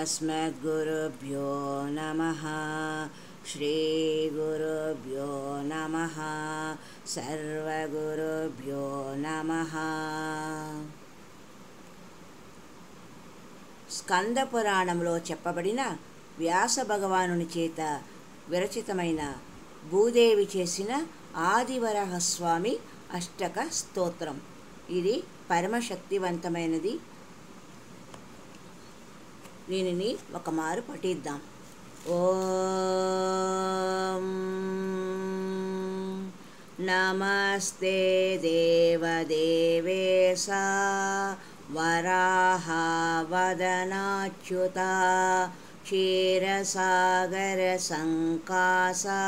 अस्मद्गुरुभ्यो नमः। श्रीगुरुभ्यो नमः। सर्वगुरुभ्यो नमः। స్కంద పురాణంలో చెప్పబడిన వ్యాస భగవానుని చేత విరచితమైన భూదేవి చేసిన ఆదివరాహస్వామి అష్టక స్తోత్రం. ఇది పరమశక్తివంతమైనది. దీనిని ఒకమారు పఠిద్దాం. ఓం నమస్తే దేవదేవేశా వరాహవదనాచ్యుతా క్షీరసాగర సంకాసా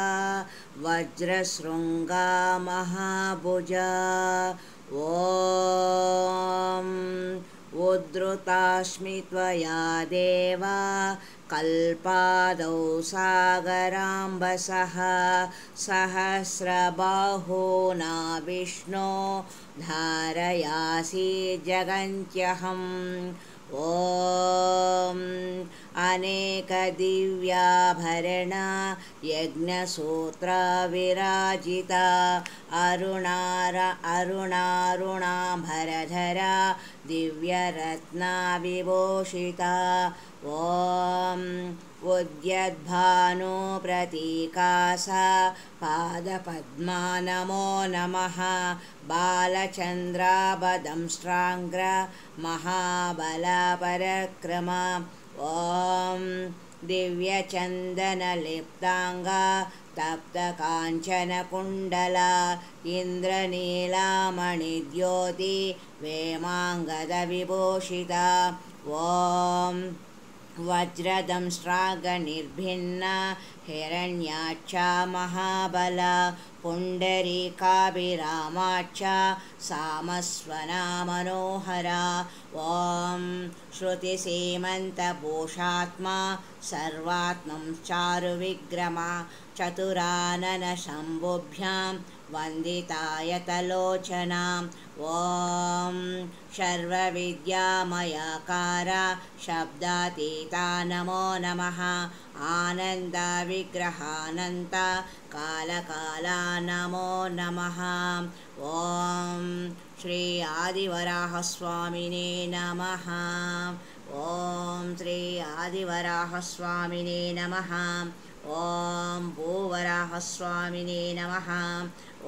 వజ్రశృంగా మహాభుజా. ఓం ఉద్ధృతాస్మి త్వయా దేవా కల్పాదౌ సాగరాంబసః సహస్రబాహూనా విష్ణో ధారయాసి జగంత్యహం. ఓం అనేక దివ్యాభరణ యజ్ఞసూత్ర విరాజిత అరుణారుణాభరధర దివ్యరత్న విభూషిత. ఓం ఉద్యద్భాను ప్రతీకాస పాదపద్మా నమో నమః. బాలచంద్రాబదంష్ట్రాంగ్ర మహాబల పరక్రమ. ఓం దివ్యచందనలిప్తాంగా తప్తకాంచనకుండల ఇంద్రనీలామణిద్యోతి వేమాంగద విభూషిత. ఓం వజ్రదంష్ట్రాగనిర్భిన్న హిరణ్యాక్ష మహాబల పుండరీకాభిరామాక్ష సామస్వనా మనోహర. ఓం శృతిసీమంతభూషాత్మా సర్వాత్మం చారు విగ్రమ చతురానన శంభుభ్యాం వందితాయతలోచనా. ఓం సర్వవిద్యామయకార శబ్దాతీత నమో నమః. ఆనంద విగ్రహానంత కాలకాలా నమో నమః. ఓం శ్రీ ఆదివరాహస్వామినే నమః. ఓం శ్రీ ఆదివరాహస్వామినే నమః. ఓం భూవరాహస్వామినే నమః.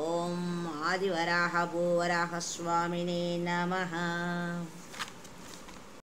ఓం ఆదివరాహ భూవరాహస్వామినే నమః.